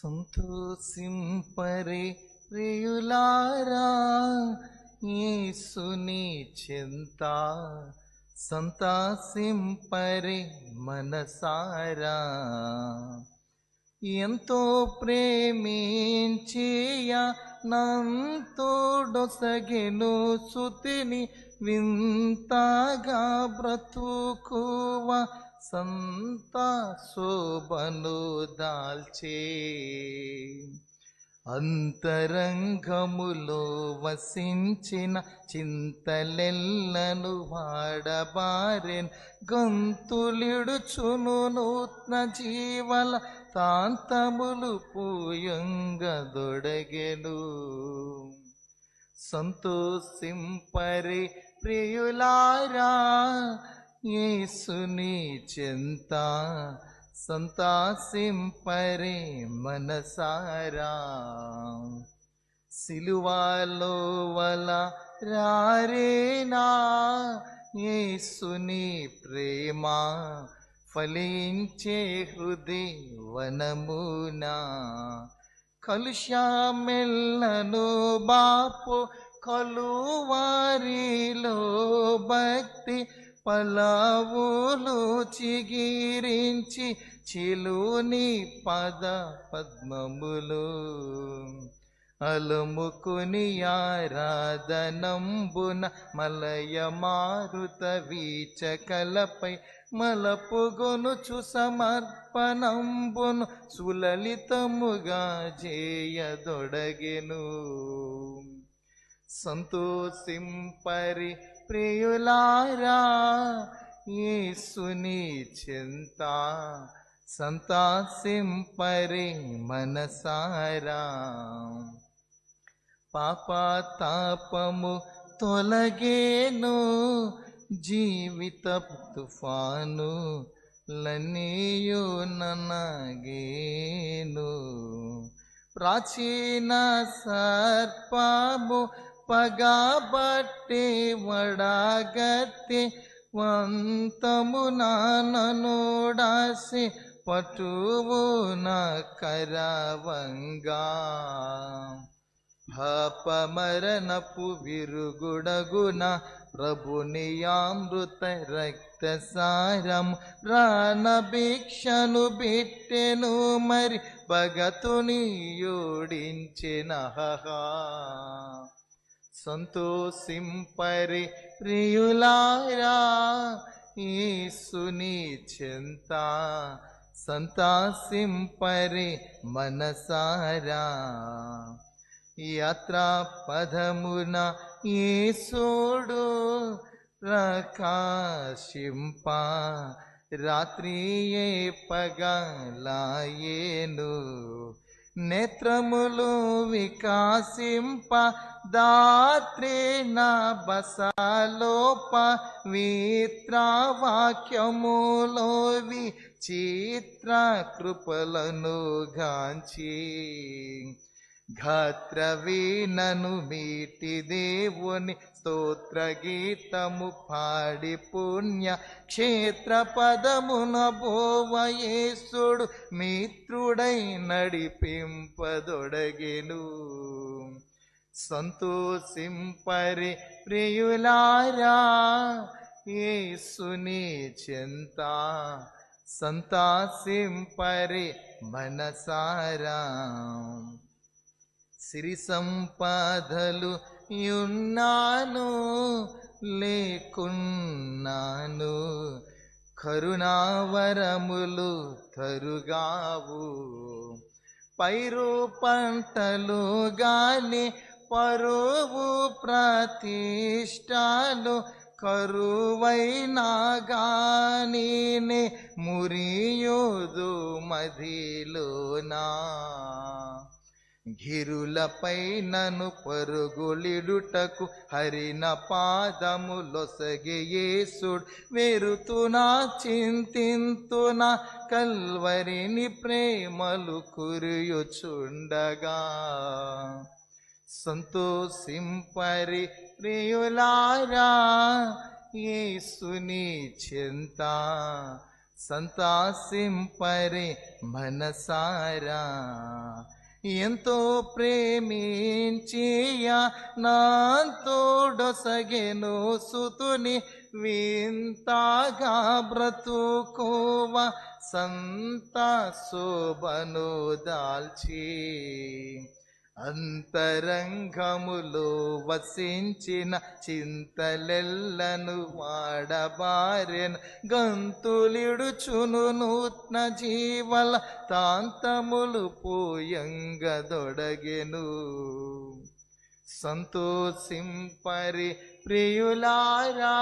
సంతోషింపరే ప్రియులారా యేసుని చెంత, సంతోషింపరే మనసారా. ఎంతో ప్రేమించియ నంతోడొసగెను సుతిని, వింతగా బ్రతుకువ సంత శోభను దాల్చే. అంతరంగములో వసించిన చింతలెల్లను వాడబారెన్, గొంతులిడుచును నూత్న జీవల తాంతములు పూయంగదొడగెను. సంతోషింపరే ప్రియులారా యేసుని చెంత, సంతోషింపరే మనసారా. సిలువలో వల రారేనా యేసుని ప్రేమ, ఫలించే హృదయవనమునా. కలుషమెల్లను బాపు కలువారిలో భక్తి, పలావులు చిగిరించి చిలుని పద పద్మములు. అలుముకుని ఆరాధనంబున మలయ మారుత వీచకలపై, మలపుగొనుచు సమర్పణంబును సులలితముగా చేయదొడగెను. సంతోషింపరి ప్రియులారా యేసుని చెంత, సంతోషింపరే మనసారా. పాపతాపము తొలగేను, జీవిత తుఫాను లన్నీయు ననగేను. ప్రాచీన సర్పము పగబట్టి వడగట్టి, వంతము నాననుడాసి పటువు నా కరవంగా. పాపమరణపు విరుగుడగున ప్రభుని అమృత రక్తసారం, ప్రాణభిక్షను బిట్టెను మరి భగతుని యోడించిన. సంతోషింపరే ప్రియులారా యేసుని చెంత, సంతోషింపరే మనసారా. యాత్రా పదమున యేసుడు ప్రకాశింప, రాత్రియే పగలాయేను. నేత్రములు వికాసింప దాత్రి నా బసలోప, విత్రవాక్యములో విచిత్ర కృపలను గాంచి. గాత్రవీణను మీటి దేవుని స్తోత్ర గీతము పాడి, పుణ్య క్షేత్ర పదమున బోవయేసుడు మిత్రుడై నడిపింపదొడగెను. సంతోషింపరే ప్రియులారా యేసుని చెంత, సంతోషింపరే మనసారా. సిరి సంపదలు యున్నాను లేకున్నాను, కరుణావరములు తరుగావు. పైరు పంటలు గాని పరువు ప్రతిష్టాలు, కరువైనా గాని మురియోదు మదిలోనా. గిరులపై నన్ను పరుగులిడుటకు హరిన పాదములొసగే యేసుడు, వెరుతునా చింతింతునా కల్వరిని ప్రేమలు కురియుచుండగా. సంతోషింపరి ప్రియులారా యేసుని చెంత, సంతాసింపరి మనసారా. ఎంతో ప్రేమించియ నాతోడొసగెను సుతుని, వింతగా బ్రతుకోవ సంత శోభను దాల్చి. అంతరంగములో వసించిన చింతలెల్లను వాడబారెను, గంతులిడుచును నూత్న జీవల తాంతములు పోయంగదొడగెను. సంతోషింపరి ప్రియులారా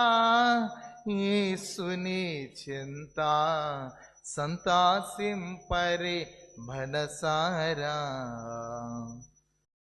యేసుని చింత, సంతాసింపరి మనసారా.